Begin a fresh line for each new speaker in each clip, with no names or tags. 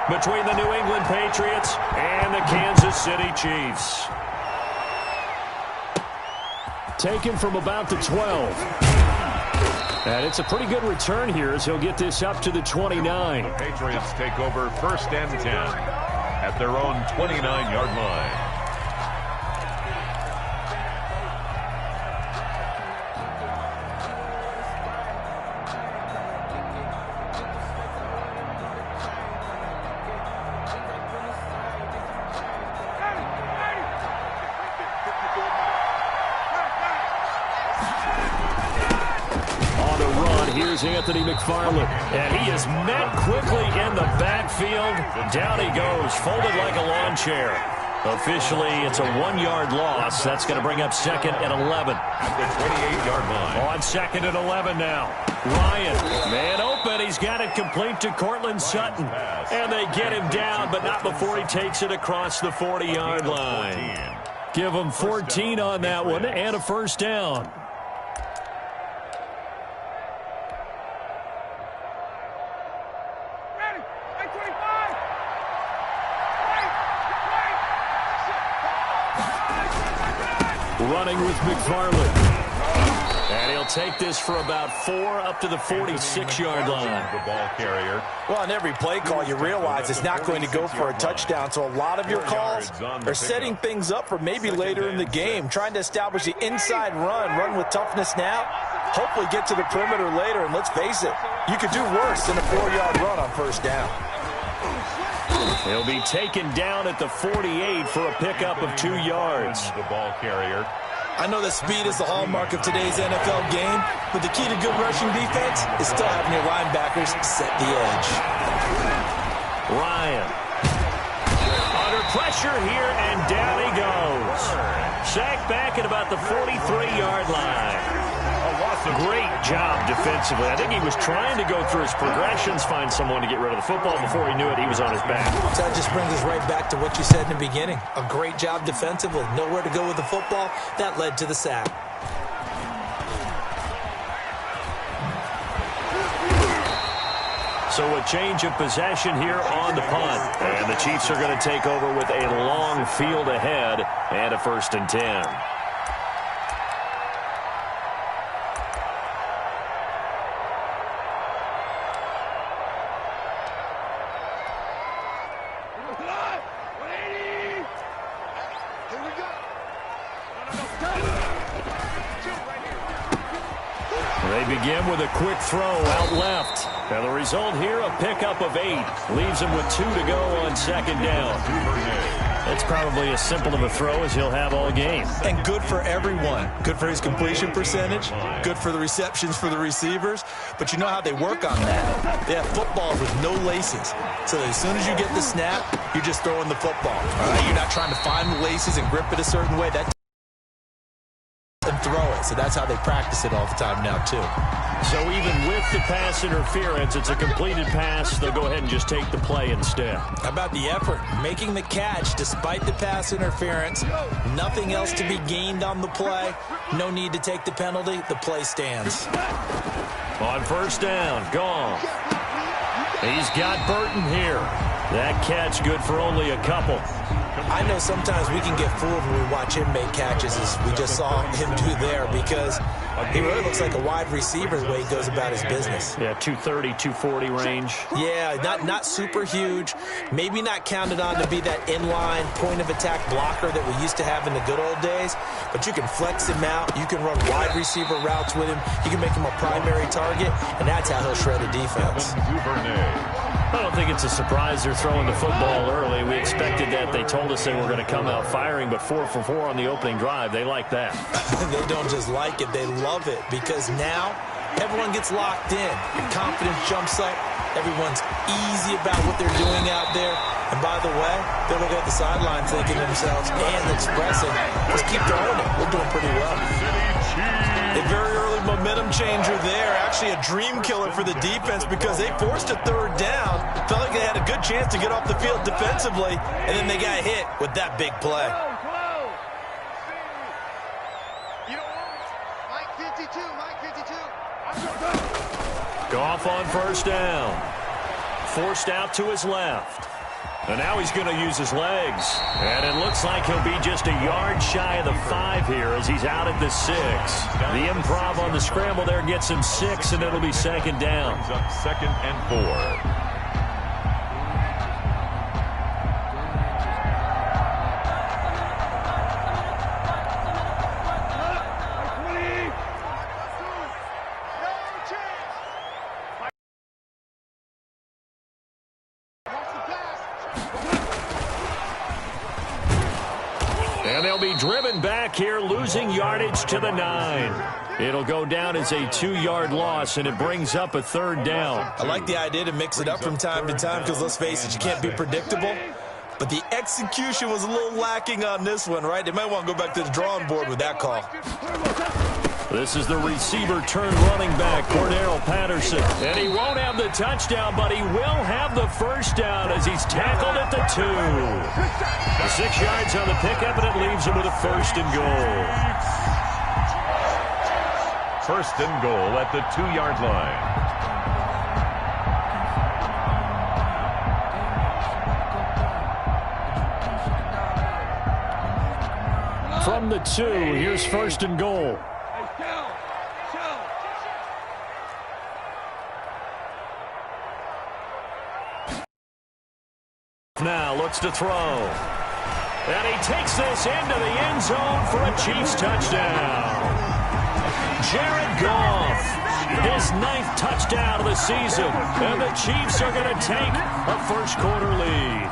between the New England Patriots and the Kansas City Chiefs. Taken from about the 12. And it's a pretty good return here as he'll get this up to the 29.
The Patriots take over 1st and 10 at their own 29-yard line.
Here's Anthony McFarland, and he is met quickly in the backfield. Down he goes, folded like a lawn chair. Officially, it's a 1-yard loss. That's going to bring up 2nd and 11.
At the 28-yard line.
On 2nd and 11 now. Ryan, man open. He's got it complete to Cortland Sutton. And they get him down, but not before he takes it across the 40-yard line. Give him 14 on that one and a 1st down. Running with McFarland. And he'll take this for about 4 up to the 46-yard line.
The ball carrier.
Well, on every play call, you realize it's not going to go for a touchdown. So a lot of your calls are setting things up for maybe later in the game, trying to establish the inside run with toughness now, hopefully get to the perimeter later. And let's face it, you could do worse than a 4-yard run on 1st down.
He'll be taken down at the 48 for a pickup of 2 yards.
The ball carrier.
I know that speed is the hallmark of today's NFL game, but the key to good rushing defense is still having your linebackers set the edge.
Ryan. Under pressure here, and down he goes. Sacked back at about the 43-yard line. Great job defensively. I think he was trying to go through his progressions, find someone to get rid of the football. Before he knew it, he was on his back.
So that just brings us right back to what you said in the beginning. A great job defensively. Nowhere to go with the football. That led to the sack.
So a change of possession here on the punt. And the Chiefs are going to take over with a long field ahead and a 1st and 10. Begin with a quick throw out left. And the result here, a pickup of 8. Leaves him with 2 to go on 2nd down. It's probably as simple of a throw as he'll have all game.
And good for everyone. Good for his completion percentage. Good for the receptions for the receivers. But you know how they work on that. They have footballs with no laces. So as soon as you get the snap, you're just throwing the football. All right? You're not trying to find the laces and grip it a certain way. That and throw it. So that's how they practice it all the time now, too.
So even with the pass interference, it's a completed pass. They'll go ahead and just take the play instead.
How about the effort? Making the catch despite the pass interference. Nothing else to be gained on the play. No need to take the penalty. The play stands.
On 1st down, gone. He's got Burton here. That catch good for only a couple.
I know sometimes we can get fooled when we watch him make catches, as we just saw him do there, because he really looks like a wide receiver the way he goes about his business.
Yeah, 230, 240 range.
Yeah, not super huge. Maybe not counted on to be that inline point-of-attack blocker that we used to have in the good old days, but you can flex him out. You can run wide receiver routes with him. You can make him a primary target, and that's how he'll shred a defense.
I don't think it's a surprise they're throwing the football early. We expected that. They told us they were going to come out firing, but 4 for 4 on the opening drive. They like that.
They don't just like it. They love it, because now everyone gets locked in. Your confidence jumps up. Everyone's easy about what they're doing out there. And by the way, they're looking at the sideline thinking to themselves and expressing, let's keep throwing it. We're doing pretty well. A very early momentum changer there. Actually a dream killer for the defense, because they forced a 3rd down. Felt like they had a good chance to get off the field defensively, and then they got hit with that big play.
Goff on 1st down. forced out to his left. And now he's going to use his legs. And it looks like he'll be just a yard shy of the 5 here as he's out at the 6. The improv on the scramble there gets him 6, and it'll be second down.
Brings up 2nd and 4.
And they'll be driven back here, losing yardage to the 9. It'll go down as a 2-yard loss, and it brings up a 3rd down.
I like the idea to mix it up from time to time because, let's face it, you can't be predictable. But the execution was a little lacking on this one, right? They might want to go back to the drawing board with that call.
This is the receiver turned running back, Cordero Patterson. And he won't have the touchdown, but he will have the first down as he's tackled at the 2. The 6 yards on the pickup, and it leaves him with a 1st and goal.
1st and goal at the 2-yard line.
From the 2, here's 1st and goal. Now looks to throw. And he takes this into the end zone for a Chiefs touchdown. Jared Goff, his 9th touchdown of the season. And the Chiefs are going to take a first-quarter lead.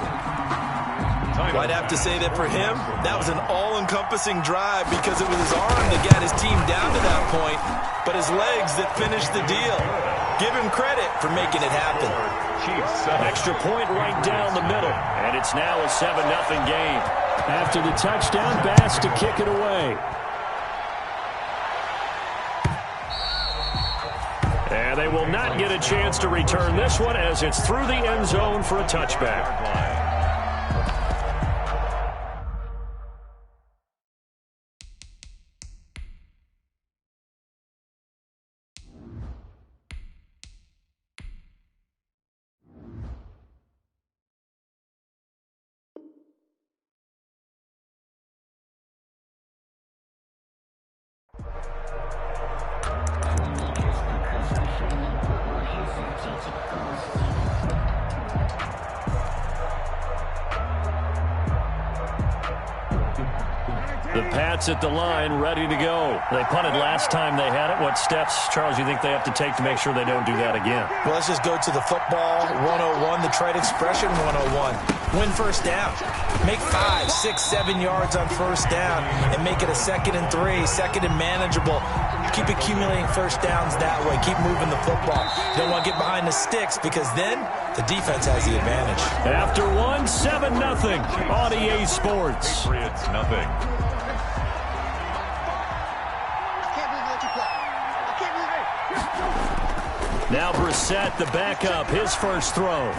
Well, I'd have to say that for him, that was an all-encompassing drive because it was his arm that got his team down to that point, but his legs that finished the deal. Give him credit for making it happen.
Extra point right down the middle, and it's now a 7-0 game. After the touchdown, Bass to kick it away. And they will not get a chance to return this one as it's through the end zone for a touchback. The Pats at the line, ready to go. They punted last time they had it. What steps, Charles, you think they have to take to make sure they don't do that again?
Well, let's just go to the football 101, the trade expression 101. Win first down. Make 5, 6, 7 yards on first down and make it a 2nd and 3, 2nd and manageable. Keep accumulating first downs that way. Keep moving the football. You don't want to get behind the sticks because then the defense has the advantage.
After 7-0 on EA Sports.
Patriots nothing.
Now Brissett, the backup, his first throw.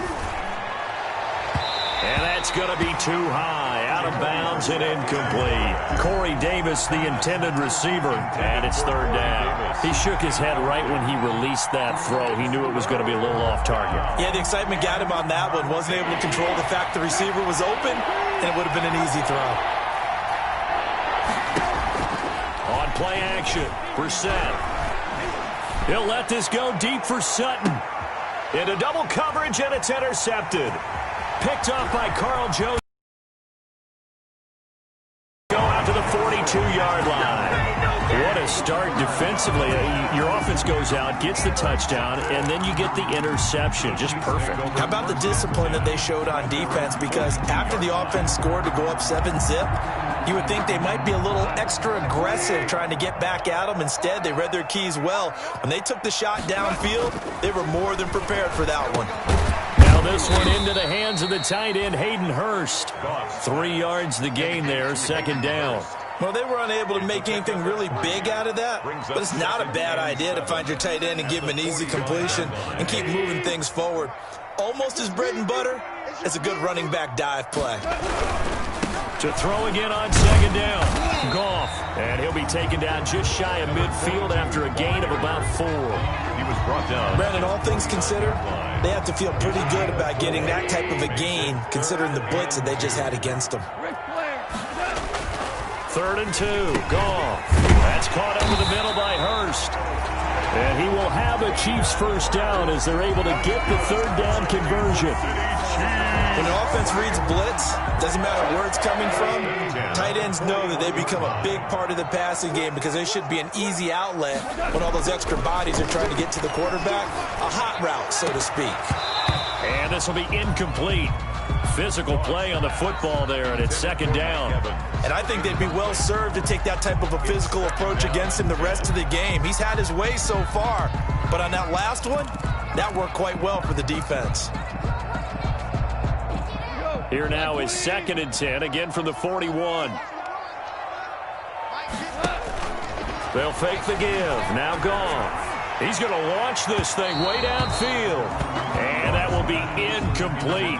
And that's going to be too high, out of bounds and incomplete. Corey Davis, the intended receiver, and it's 3rd down. He shook his head right when he released that throw. He knew it was going to be a little off target.
Yeah, the excitement got him on that one. Wasn't able to control the fact the receiver was open, and it would have been an easy throw.
On play action, Brissett. He'll let this go deep for Sutton. Into double coverage, and it's intercepted. Picked off by Carl Jones. Go out to the 42-yard line. What a start defensively. Your offense goes out, gets the touchdown, and then you get the interception. Just perfect.
How about the discipline that they showed on defense? Because after the offense scored to go up 7-zip, you would think they might be a little extra aggressive trying to get back at them. Instead, they read their keys well. When they took the shot downfield, they were more than prepared for that one.
Now this one into the hands of the tight end, Hayden Hurst. 3 yards the gain there, 2nd down.
Well, they were unable to make anything really big out of that, but it's not a bad idea to find your tight end and give him an easy completion and keep moving things forward. Almost as bread and butter as a good running back dive play.
To throw again on 2nd down. Goff, and he'll be taken down just shy of midfield after a gain of about 4.
He was brought down.
Brandon, all things considered, they have to feel pretty good about getting that type of a gain, considering the blitz that they just had against them.
3rd and 2. Goff. That's caught over the middle by Hurst. And he will have a Chiefs first down as they're able to get the 3rd down conversion.
When an offense reads blitz, doesn't matter where it's coming from, tight ends know that they become a big part of the passing game because they should be an easy outlet when all those extra bodies are trying to get to the quarterback. A hot route, so to speak.
And this will be incomplete. Physical play on the football there, and it's 2nd down.
And I think they'd be well served to take that type of a physical approach against him the rest of the game. He's had his way so far, but on that last one, that worked quite well for the defense.
Here now is 2nd and 10, again from the 41. They'll fake the give. Now Goff. He's going to launch this thing way downfield. And that will be incomplete.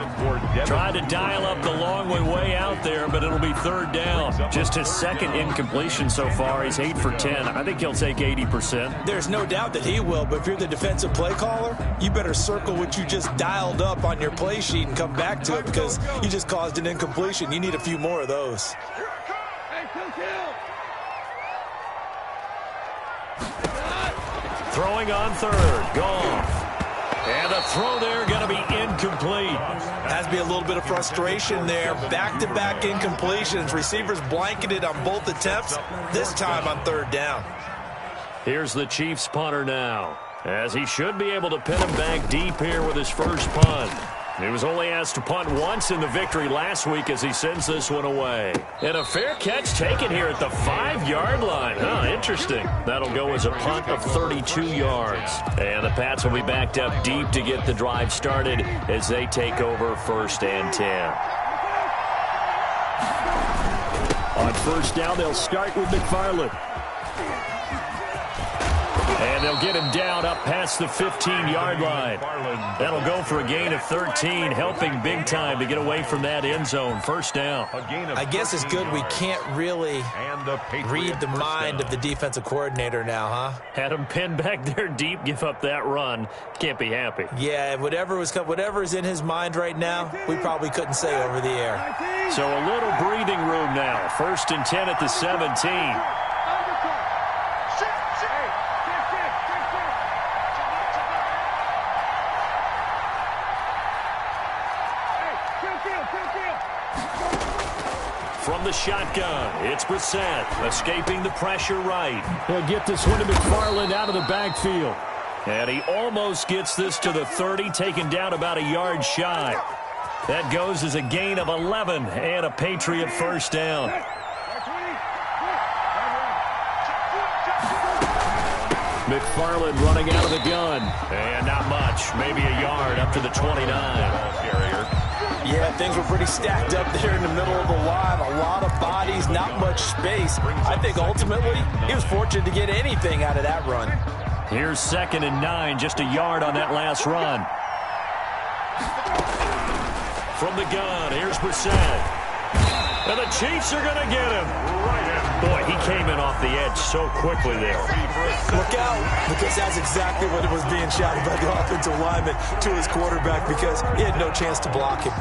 Tried to dial up the long way out there, but it'll be 3rd down. Just his 2nd incompletion so far. He's 8 for 10. I think he'll take 80%.
There's no doubt that he will, but if you're the defensive play caller, you better circle what you just dialed up on your play sheet and come back to it because you just caused an incompletion. You need a few more of those.
Throwing on 3rd. Goff. And the throw there going to be incomplete.
Has to be a little bit of frustration there. Back-to-back incompletions. Receivers blanketed on both attempts, this time on 3rd down.
Here's the Chiefs punter now, as he should be able to pin him back deep here with his first punt. He was only asked to punt once in the victory last week as he sends this one away. And a fair catch taken here at the 5-yard line. Interesting. That'll go as a punt of 32 yards. And the Pats will be backed up deep to get the drive started as they take over 1st and 10. On 1st down, they'll start with McFarland. And they'll get him down up past the 15-yard line. That'll go for a gain of 13, helping big time to get away from that end zone. 1st down.
I guess it's good we can't really read the mind of the defensive coordinator now, huh?
Had him pinned back there deep, give up that run. Can't be happy.
Yeah, whatever's in his mind right now, we probably couldn't say over the air.
So a little breathing room now. 1st and 10 at the 17. From the shotgun, it's Brissett, escaping the pressure right. He'll get this one to McFarland out of the backfield. And he almost gets this to the 30, taken down about a yard shy. That goes as a gain of 11 and a Patriot 1st down. McFarland running out of the gun. And not much, maybe a yard up to the 29.
Yeah, things were pretty stacked up there in the middle of the line. A lot of bodies, not much space. I think ultimately he was fortunate to get anything out of that run.
Here's 2nd and 9, just a yard on that last run. From the gun, here's Brissett. And the Chiefs are going to get him. Boy, he came in off the edge so quickly there.
Look out, because that's exactly what was being shouted by the offensive lineman to his quarterback because he had no chance to block him.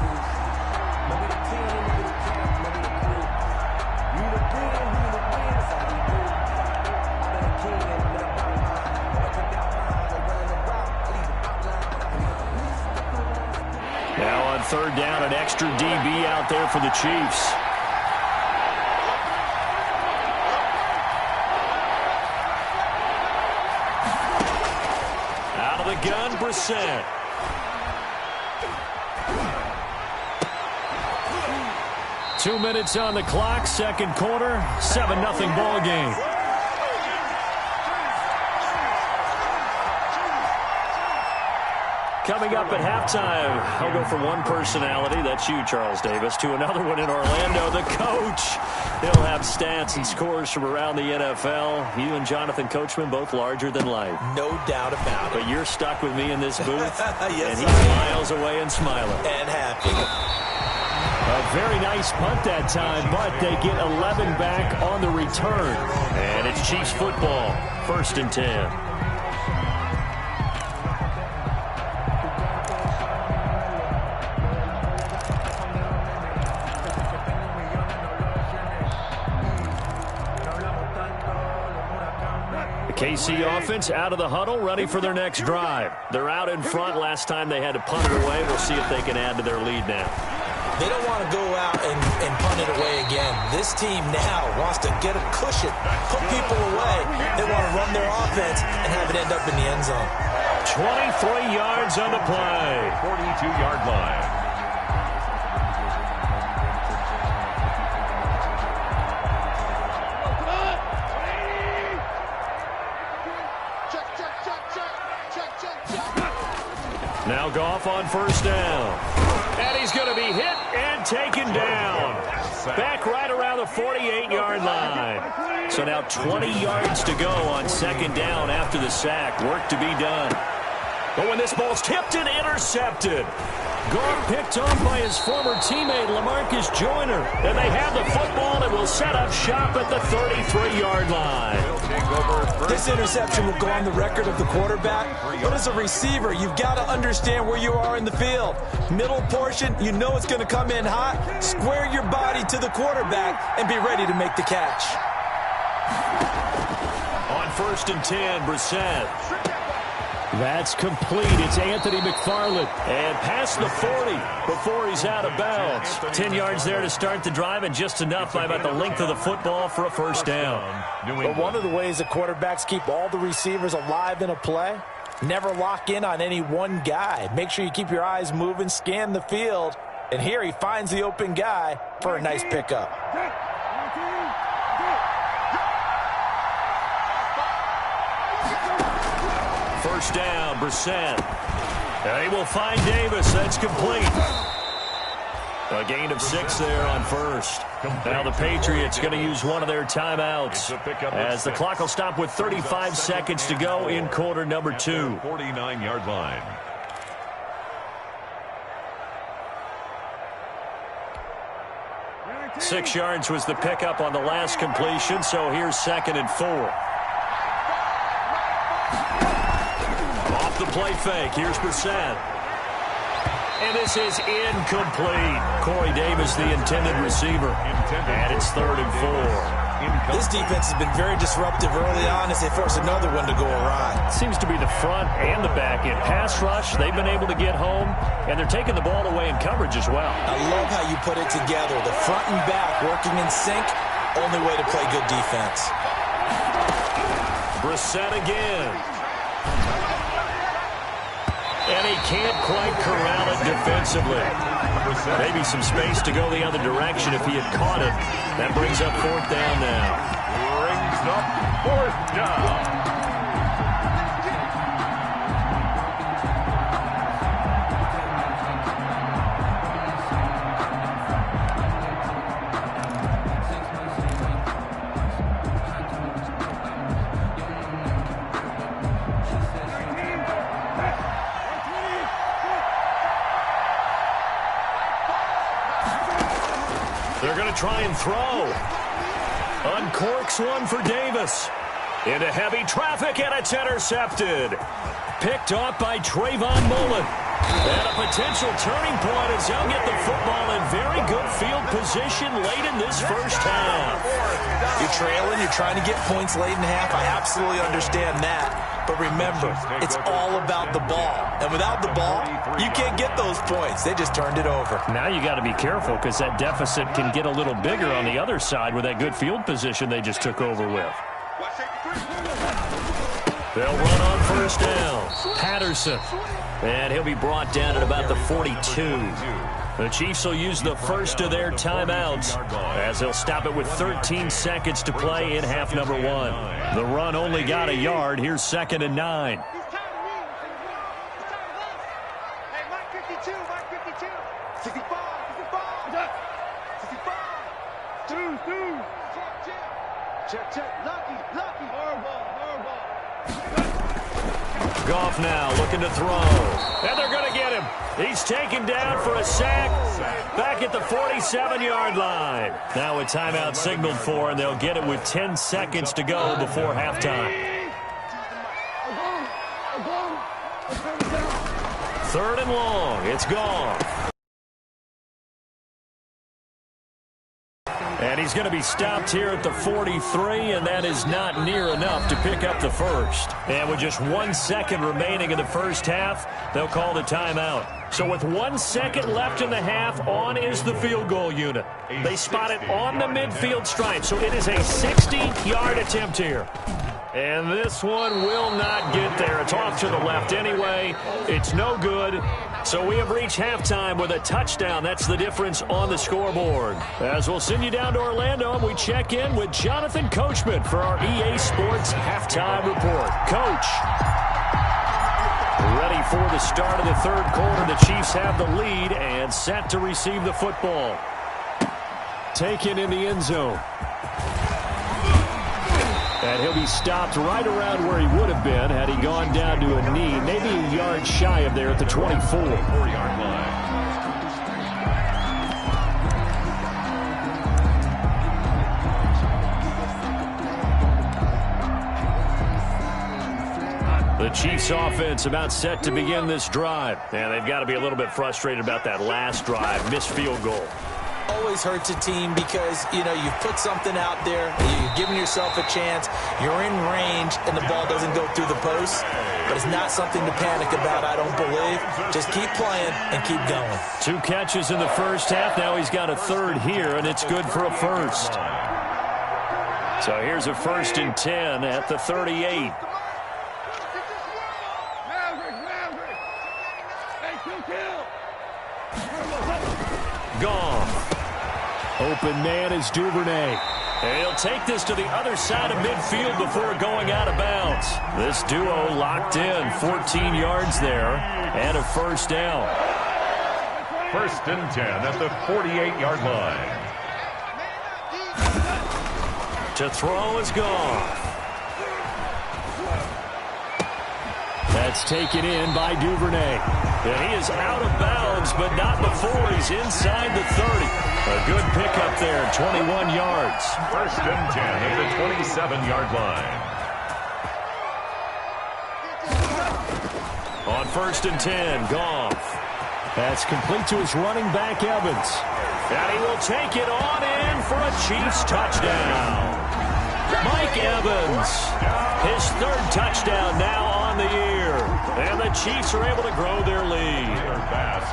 Now on 3rd down, an extra DB out there for the Chiefs. Gun, Brissett. Two minutes on the clock, 2nd quarter, 7-0 ball game. Coming up at halftime, I'll go from one personality, that's you, Charles Davis, to another one in Orlando, the coach. He'll have stats and scores from around the NFL. You and Jonathan Coachman, both larger than life.
No doubt about it.
But you're stuck with me in this booth,
yes,
and he's miles away and smiling.
And happy.
A very nice punt that time, but they get 11 back on the return. And it's Chiefs football, 1st and 10. KC offense out of the huddle, ready for their next drive. They're out in front. Last time they had to punt it away. We'll see if they can add to their lead now.
They don't want to go out and punt it away again. This team now wants to get a cushion, put people away. They want to run their offense and have it end up in the end zone.
23 yards on the play.
42-yard line.
Now Goff on first down. And he's going to be hit and taken down. Back right around the 48-yard line. So now 20 yards to go on second down after the sack. Work to be done. But when this ball's tipped and intercepted. Goff picked off by his former teammate LaMarcus Joyner. And they have the football and will set up shop at the 33-yard line.
This interception will go on the record of the quarterback. But as a receiver, you've got to understand where you are in the field. Middle portion, you know it's going to come in hot. Square your body to the quarterback and be ready to make the catch.
On first and 10, Brissett. That's complete. It's Anthony McFarland. And past the 40 before he's out of bounds. 10 yards there to start the drive, and just enough by about the length of the football for a first down.
But one of the ways that quarterbacks keep all the receivers alive in a play, never lock in on any one guy. Make sure you keep your eyes moving, scan the field. And here he finds the open guy for a nice pickup.
First down, Brissett. And he will find Davis. That's complete. A gain of 6 there on first. Now the Patriots going to use one of their timeouts as the clock will stop with 35 seconds to go in quarter number 2.
49-yard line.
Six yards was the pickup on the last completion, so here's second and 4. The play fake. Here's Brissett. And this is incomplete. Corey Davis, the intended receiver. And it's third and 4.
This defense has been very disruptive early on as they force another one to go awry.
Seems to be the front and the back end. Pass rush, they've been able to get home, and they're taking the ball away in coverage as well.
I love how you put it together. The front and back working in sync. Only way to play good defense.
Brissett again. And he can't quite corral it defensively. Maybe some space to go the other direction if he had caught it. That brings up fourth down now.
Brings up fourth down.
They're going to try and throw. Uncorks one for Davis. Into heavy traffic, and it's intercepted. Picked off by Trayvon Mullen. And a potential turning point as they'll get the football in very good field position late in this first half.
You're trailing, you're trying to get points late in half. I absolutely understand that. But remember, it's all about the ball. And without the ball, you can't get those points. They just turned it over.
Now you got to be careful because that deficit can get a little bigger on the other side with that good field position they just took over with. They'll run on first down. Patterson. And he'll be brought down at about the 42. The Chiefs will use the first of their timeouts as they'll stop it with 13 seconds to play in half number 1. The run only got a yard. Here's second and 9. Goff now looking to throw. And they're going to get him. He's taken down for a sack back at the 47-yard line. Now a timeout signaled for, and they'll get it with 10 seconds to go before halftime. Third and long. It's gone. And he's going to be stopped here at the 43, and that is not near enough to pick up the first. And with just 1 second remaining in the first half, they'll call the timeout. So with 1 second left in the half, on is the field goal unit. They spot it on the midfield stripe, so it is a 60-yard attempt here. And this one will not get there. It's off to the left anyway. It's no good. So we have reached halftime with a touchdown. That's the difference on the scoreboard. As we'll send you down to Orlando, and we check in with Jonathan Coachman for our EA Sports Halftime Report. Coach. Ready for the start of the third quarter. The Chiefs have the lead and set to receive the football. Taken in the end zone. And he'll be stopped right around where he would have been had he gone down to a knee, maybe a yard shy of there at the 24-yard line. The Chiefs offense about set to begin this drive. And they've got to be a little bit frustrated about that last drive, missed field goal.
Always hurts a team because, you've put something out there, you're giving yourself a chance, you're in range, and the ball doesn't go through the post. But it's not something to panic about, I don't believe. Just keep playing and keep going.
2 catches in the first half. Now he's got a third here, and it's good for a first. So here's a 1st and 10 at the 38. Gone. Open man is Duvernay. And he'll take this to the other side of midfield before going out of bounds. This duo locked in, 14 yards there, and a first down.
1st and 10 at the 48-yard line.
To throw is gone. That's taken in by Duvernay. And he is out of bounds, but not before he's inside the 30. A good pickup there, 21 yards.
1st and 10 at the 27-yard line.
On 1st and 10, Goff. That's complete to his running back, Evans. And he will take it on in for a Chiefs touchdown. Mike Evans, his 3rd touchdown now on the year. And the Chiefs are able to grow their lead.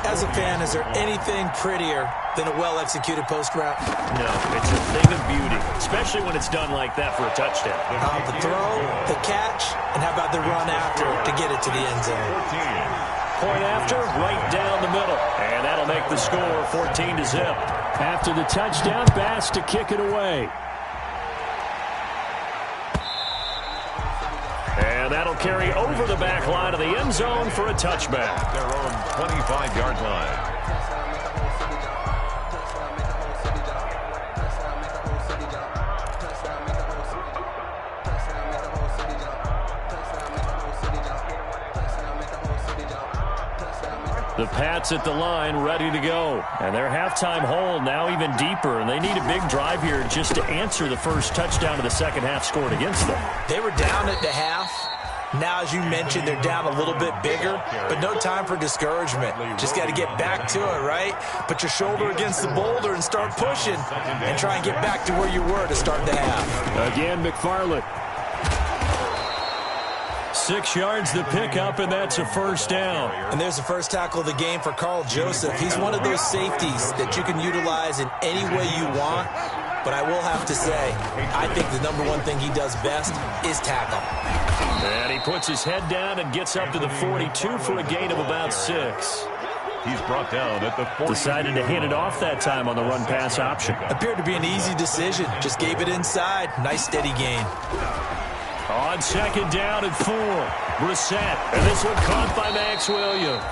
As a fan, is there anything prettier than a well-executed post route?
No, it's a thing of beauty, especially when it's done like that for a touchdown.
The throw, the catch, and how about the run after to get it to the end zone?
Point after, right down the middle. And that'll make the score 14-0. After the touchdown, Bass to kick it away. And that'll carry over the back line of the end zone for a touchback.
Their own 25-yard line.
The Pats at the line ready to go. And their halftime hole now even deeper. And they need a big drive here just to answer the first touchdown of the second half scored against them.
They were down at the half. Now, as you mentioned, they're down a little bit bigger, but no time for discouragement. Just got to get back to it, right? Put your shoulder against the boulder and start pushing and try and get back to where you were to start the half.
Again, McFarland. 6 yards the pickup, and that's a first down.
And there's the first tackle of the game for Carl Joseph. He's one of those safeties that you can utilize in any way you want. But I will have to say, I think the number one thing he does best is tackle.
And he puts his head down and gets up to the 42 for a gain of about 6.
He's brought down at the 40.
Decided to hand it off that time on the run-pass option.
Appeared to be an easy decision. Just gave it inside. Nice steady gain.
On 2nd down and 4. Brissett. And this one caught by Max Williams.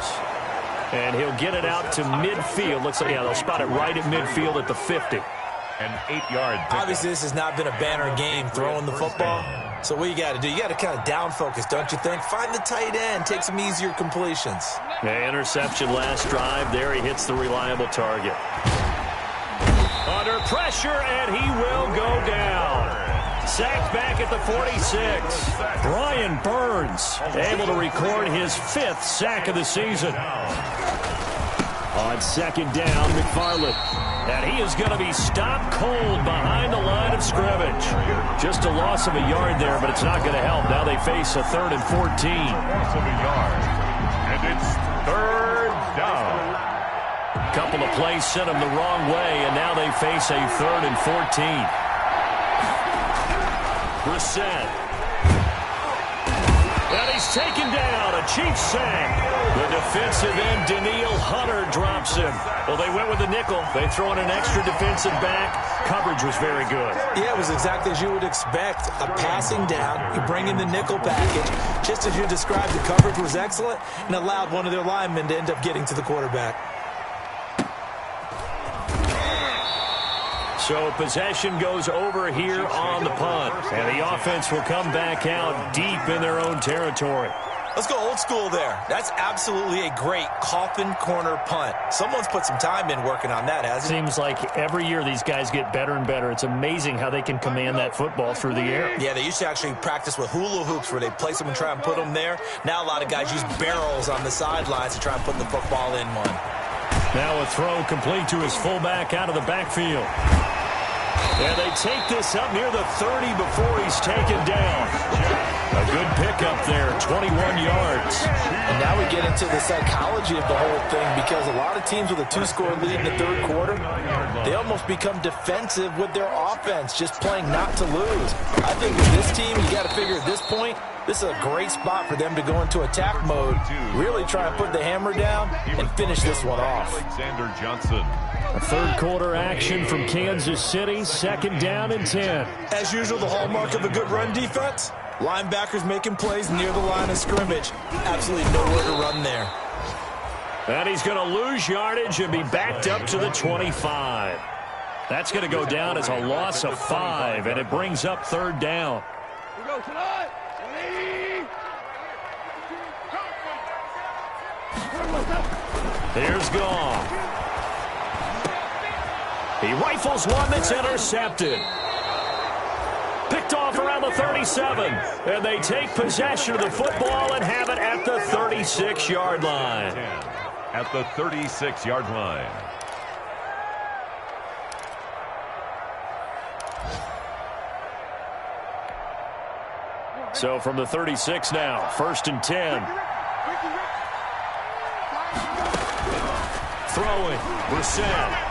And he'll get it out to midfield. Looks like, yeah, they'll spot it right at midfield at the 50.
An 8-yard pickup.
Obviously, this has not been a banner game throwing the football. So what you got to do, you got to kind of down focus, don't you think? Find the tight end, take some easier completions.
Yeah, interception last drive. There he hits the reliable target. Under pressure, and he will go down. Sacked back at the 46. Brian Burns able to record his 5th sack of the season. On 2nd down, McFarland. And he is going to be stopped cold behind the line of scrimmage. Just a loss of a yard there, but it's not going to help. Now they face a 3rd and 14.
Loss of a yard. And it's 3rd down.
Couple of plays sent them the wrong way, and now they face a 3rd and 14. Brissett. And he's taken down. A Chiefs sack. The defensive end, Danielle Hunter, drops him. Well, they went with the nickel. They throw in an extra defensive back. Coverage was very good.
Yeah, it was exactly as you would expect. A passing down. You bring in the nickel package. Just as you described, the coverage was excellent and allowed one of their linemen to end up getting to the quarterback.
So possession goes over here on the punt. And the offense will come back out deep in their own territory.
Let's go old school there. That's absolutely a great coffin corner punt. Someone's put some time in working on that, hasn't it?
Seems like every year these guys get better and better. It's amazing how they can command that football through the air.
Yeah, they used to actually practice with hula hoops where they place them and try and put them there. Now a lot of guys use barrels on the sidelines to try and put the football in one.
Now a throw complete to his fullback out of the backfield. And they take this up near the 30 before he's taken down. A good pickup there, 21 yards.
And now we get into the psychology of the whole thing, because a lot of teams with a 2-score lead in the 3rd quarter, they almost become defensive with their offense, just playing not to lose. I think with this team, you got to figure at this point, this is a great spot for them to go into attack mode, really try and put the hammer down and finish this one off.
Alexander Johnson.
A 3rd quarter action from Kansas City, 2nd down and 10.
As usual, the hallmark of a good run defense, linebackers making plays near the line of scrimmage. Absolutely nowhere to run there.
And he's going to lose yardage and be backed up to the 25. That's going to go down as a loss of 5, and it brings up 3rd down. Here's Goff. He rifles one that's intercepted. Picked off around the 37. And they take possession of the football and have it at the 36-yard line.
At the 36-yard line.
So from the 36 now, 1st and 10. Throwing, Brissett.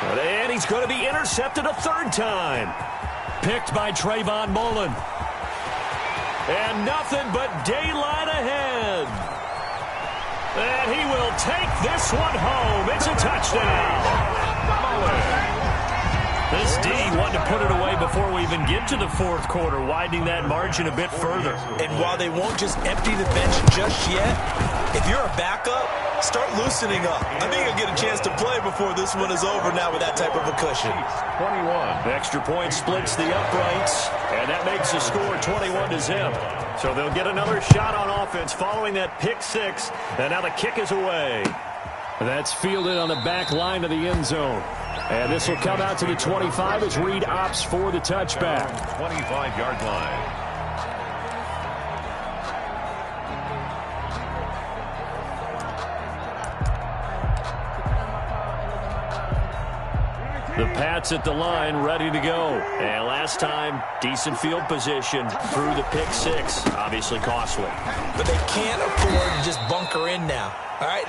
And he's going to be intercepted a 3rd time. Picked by Trayvon Mullen. And nothing but daylight ahead. And he will take this one home. It's a touchdown. Mullen. This D wanted to put it away before we even get to the 4th quarter, widening that margin a bit further.
And while they won't just empty the bench just yet, if you're a backup, start loosening up. I think you'll get a chance to play before this one is over now with that type of a cushion.
21.
The extra point splits the uprights, and that makes the score 21-0. So they'll get another shot on offense following that pick 6, and now the kick is away. That's fielded on the back line of the end zone. And this will come out to the 25 as Reed opts for the touchback.
25-yard line.
The Pats at the line, ready to go. And last time, decent field position through the pick 6. Obviously costly.
But they can't afford to just bunker in now. All right,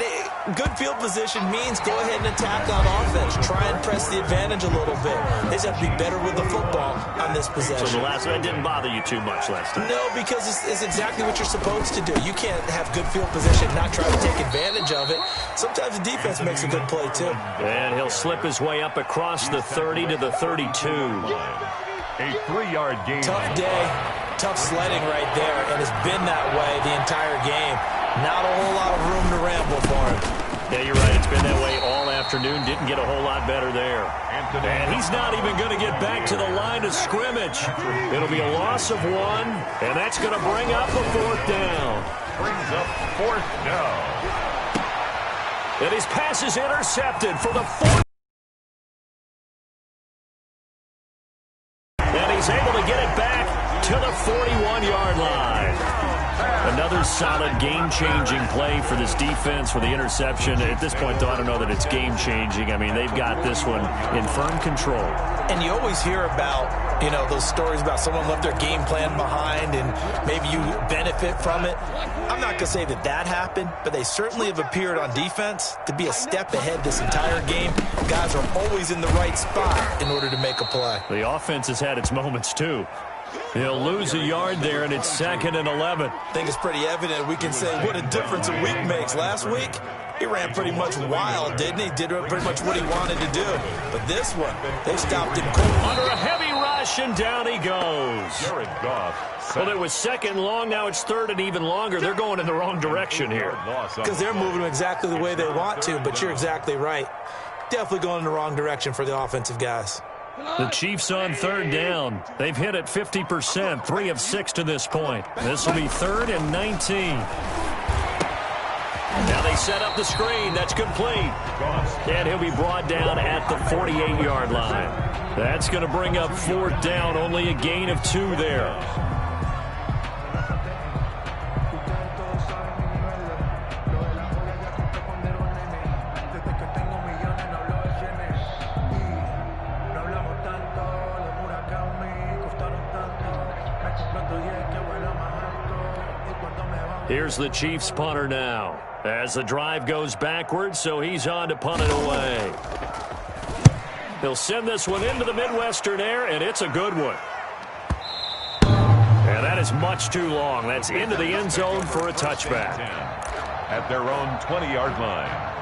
good field position means go ahead and attack on offense. Try and press the advantage a little bit. They just have to be better with the football on this possession.
So the last one didn't bother you too much last time?
No, because it's exactly what you're supposed to do. You can't have good field position, not try to take advantage of it. Sometimes the defense makes a good play, too.
And he'll slip his way up across the 30 to the 32.
A 3-yard gain.
Tough day, tough sledding right there, and it's been that way the entire game. Not a whole lot of room to ramble for him.
Yeah, you're right. It's been that way all afternoon. Didn't get a whole lot better there. And he's not even going to get back to the line of scrimmage. It'll be a loss of 1, and that's going to bring up a 4th down.
Brings up 4th down.
And his pass is intercepted for the 4th. And he's able to get it back to the 41-yard line. Another solid game-changing play for this defense for the interception. At this point, though, I don't know that it's game-changing. I mean, they've got this one in firm control.
And you always hear about, you know, those stories about someone left their game plan behind and maybe you benefit from it. I'm not going to say that that happened, but they certainly have appeared on defense to be a step ahead this entire game. Guys are always in the right spot in order to make a play.
The offense has had its moments, too. He'll lose a yard there, and it's 2nd and 11.
I think it's pretty evident. We can say what a difference a week makes. Last week, he ran pretty much wild, didn't he? Did pretty much what he wanted to do. But this one, they stopped him cold.
Under a heavy rush, and down he goes.
Jared Goff.
Well, it was 2nd long. Now it's 3rd and even longer. They're going in the wrong direction here.
Because they're moving exactly the way they want to, but you're exactly right. Definitely going in the wrong direction for the offensive guys.
The Chiefs on 3rd down. They've hit it 50%, 3 of 6 to this point. This will be 3rd and 19. Now they set up the screen. That's complete. And he'll be brought down at the 48-yard line. That's going to bring up 4th down. Only a gain of 2 there. Here's the Chiefs punter now as the drive goes backwards, so he's on to punt it away. He'll send this one into the Midwestern air, and it's a good one. And that is much too long. That's into the end zone for a touchback.
At their own 20-yard line.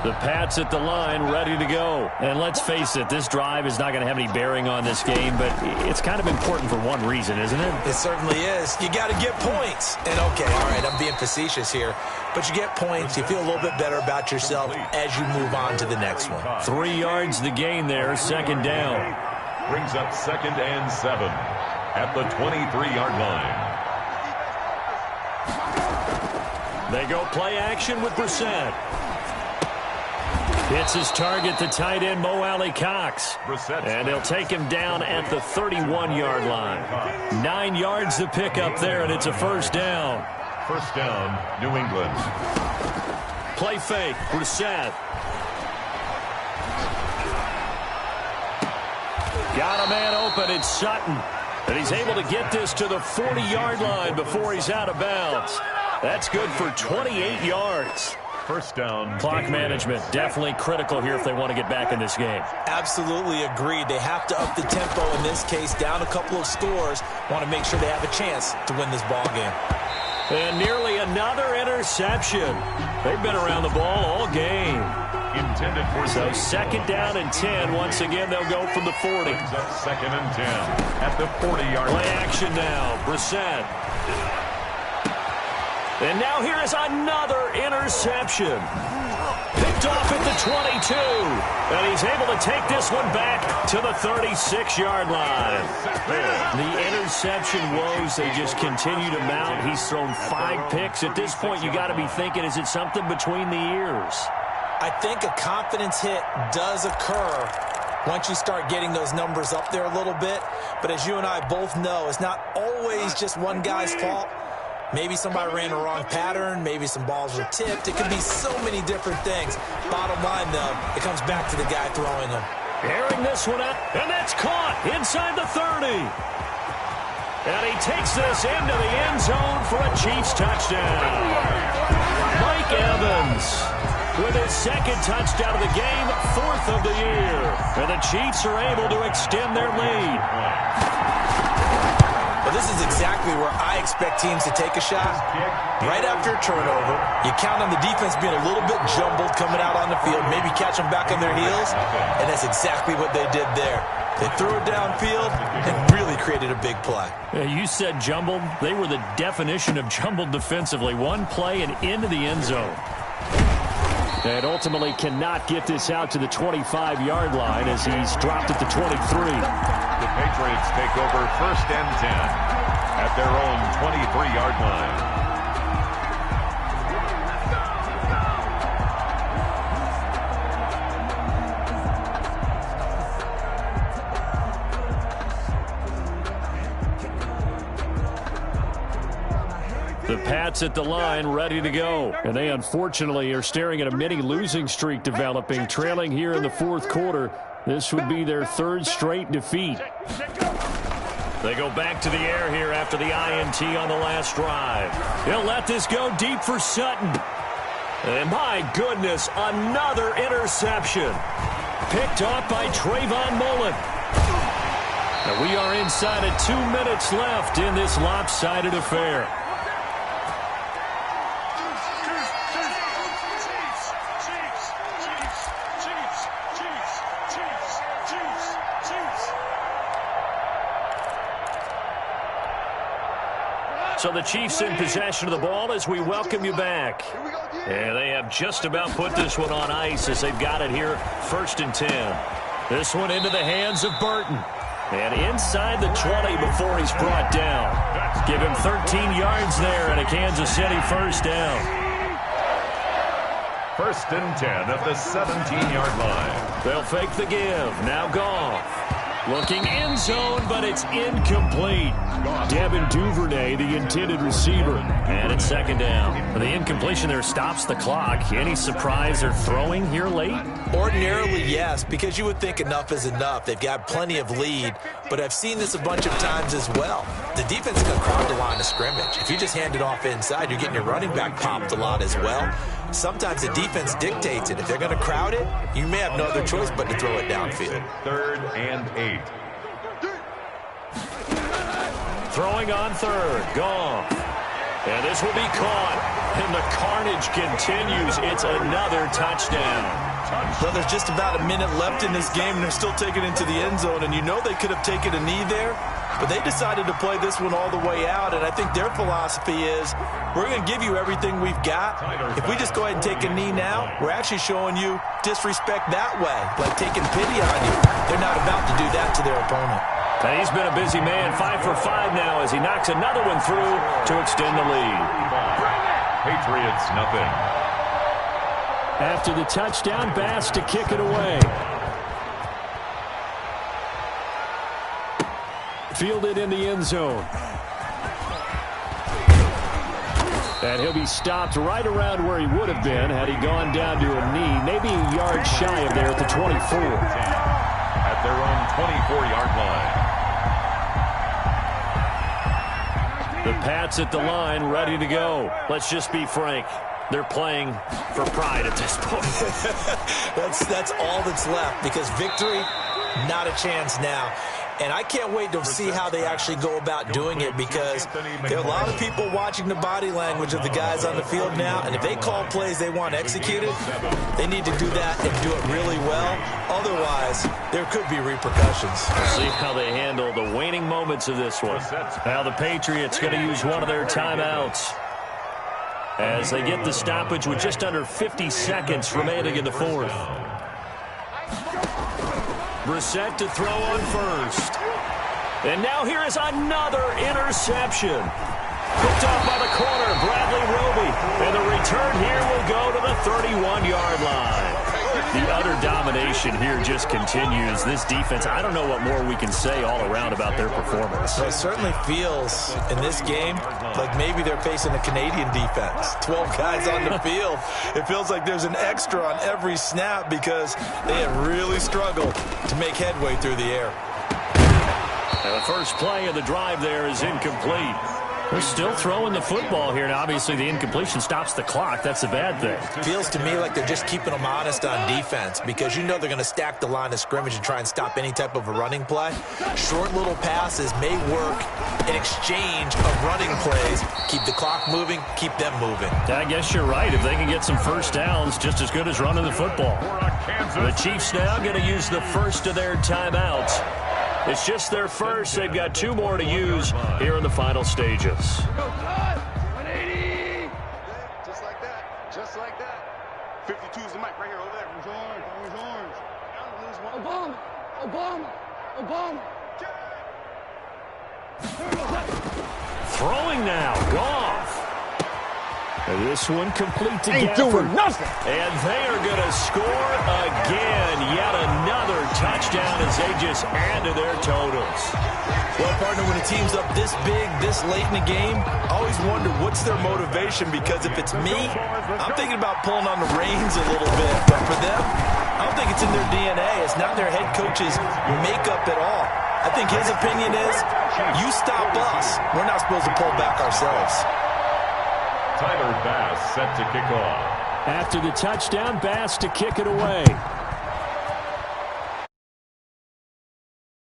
The Pats at the line, ready to go. And let's face it, this drive is not going to have any bearing on this game, but it's kind of important for one reason, isn't it?
It certainly is. You got to get points. And, okay, all right, I'm being facetious here, but you get points. You feel a little bit better about yourself as you move on to the next one.
3 yards the gain there, 2nd down.
Brings up 2nd and 7 at the 23-yard line.
They go play action with Brissett. It's his target, the tight end, Mo Alley-Cox. And they'll take him down at the 31-yard line. 9 yards to pick up there, and it's a 1st down.
1st down, New England.
Play fake, Brissett. Got a man open, it's Sutton. And he's able to get this to the 40-yard line before he's out of bounds. That's good for 28 yards.
1st down.
Clock management definitely critical here if they want to get back in this game.
Absolutely agreed. They have to up the tempo in this case, down a couple of scores. Want to make sure they have a chance to win this ball game.
And nearly another interception. They've been around the ball all game.
Intended for
so 2nd down and 10. Once again, they'll go from the 40.
Brings up 2nd and 10 at the 40-yard line.
Play action now. Brissett. And now here is another interception. Picked off at the 22. And he's able to take this one back to the 36-yard line. The interception woes, they just continue to mount. He's thrown 5 picks. At this point, you got to be thinking, is it something between the ears?
I think a confidence hit does occur once you start getting those numbers up there a little bit. But as you and I both know, it's not always just one guy's fault. Maybe somebody ran a wrong pattern. Maybe some balls were tipped. It could be so many different things. Bottom line, though, it comes back to the guy throwing them.
Airing this one out, and that's caught inside the 30. And he takes this into the end zone for a Chiefs touchdown. Mike Evans with his 2nd touchdown of the game, 4th of the year. And the Chiefs are able to extend their lead.
Well, this is exactly where I expect teams to take a shot. Right after a turnover, you count on the defense being a little bit jumbled coming out on the field, maybe catch them back on their heels, and that's exactly what they did there. They threw it downfield and really created a big play.
You said jumbled. They were the definition of jumbled defensively. One play and into the end zone. And ultimately cannot get this out to the 25-yard line as he's dropped at the 23.
The Patriots take over 1st and 10 at their own 23-yard line.
The Pats at the line, ready to go. And they unfortunately are staring at a mini losing streak developing, trailing here in the fourth quarter. This would be their third straight defeat. They go back to the air here after the INT on the last drive. He'll let this go deep for Sutton. And my goodness, another interception. Picked off by Trayvon Mullen. And we are inside of 2 minutes left in this lopsided affair. So the Chiefs in possession of the ball as we welcome you back. And they have just about put this one on ice as they've got it here, 1st and 10. This one into the hands of Burton. And inside the 20 before he's brought down. Give him 13 yards there and a Kansas City first down.
1st and 10 at the 17-yard line.
They'll fake the give. Now Goff. Looking end zone, but it's incomplete. Devin Duvernay, the intended receiver. And it's 2nd down. The incompletion there stops the clock. Any surprise they're throwing here late?
Ordinarily, yes, because you would think enough is enough. They've got plenty of lead, but I've seen this a bunch of times as well. The defense is going to crowd the line of scrimmage. If you just hand it off inside, you're getting your running back popped a lot as well. Sometimes the defense dictates it. If they're going to crowd it, you may have no other choice but to throw it downfield.
3rd and 8.
Throwing on 3rd. Goff. And this will be caught. And the carnage continues. It's another touchdown.
Well, there's just about a minute left in this game, and they're still taking it into the end zone. And you know they could have taken a knee there, but they decided to play this one all the way out. And I think their philosophy is, we're going to give you everything we've got. If we just go ahead and take a knee now, we're actually showing you disrespect that way, like taking pity on you. They're not about to do that to their opponent.
And he's been a busy man, 5 for 5 now as he knocks another one through to extend the lead.
Patriots, nothing.
After the touchdown, Bass to kick it away. Fielded in the end zone. And he'll be stopped right around where he would have been had he gone down to a knee, maybe a yard shy of there at the 24.
At their own 24-yard line.
The Pats at the line, ready to go. Let's just be frank. They're playing for pride at this point.
That's all that's left, because victory, not a chance now. And I can't wait to see how they actually go about doing it, because there are a lot of people watching the body language of the guys on the field now, and if they call plays they want executed, they need to do that and do it really well. Otherwise, there could be repercussions.
We'll see how they handle the waning moments of this one. Now the Patriots going to use one of their timeouts as they get the stoppage with just under 50 seconds remaining in the fourth. Brissett to throw on first. And now here is another interception. Picked off by the corner, Bradley Roby. And the return here will go to the 31-yard line. The utter domination here just continues. This defense, I don't know what more we can say all around about their performance.
Well, it certainly feels in this game like maybe they're facing a Canadian defense. 12 guys on the field. It feels like there's an extra on every snap because they have really struggled to make headway through the air.
And the first play of the drive there is incomplete. They're still throwing the football here. Now, obviously, the incompletion stops the clock. That's a bad thing.
Feels to me like they're just keeping them honest on defense, because you know they're going to stack the line of scrimmage and try and stop any type of a running play. Short little passes may work in exchange of running plays. Keep the clock moving, keep them moving.
I guess you're right. If they can get some first downs, just as good as running the football. The Chiefs now going to use the first of their timeouts. It's just their first. They've got 2 more to use here in the final stages.
180. Just like that. Just like that. 52 is the mic right here over there. Orange, orange. Obama.
Throwing now. Goff. And this one complete to
Ain't
Gafford.
doing nothing.
And they are going to score again. Yet another touchdown as they just add to their totals.
Well, partner, when a team's up this big, this late in the game, I always wonder what's their motivation, because if it's me, I'm thinking about pulling on the reins a little bit. But for them, I don't think it's in their DNA. It's not their head coach's makeup at all. I think his opinion is, you stop us, we're not supposed to pull back ourselves.
Tyler Bass set to kick off.
After the touchdown, Bass to kick it away.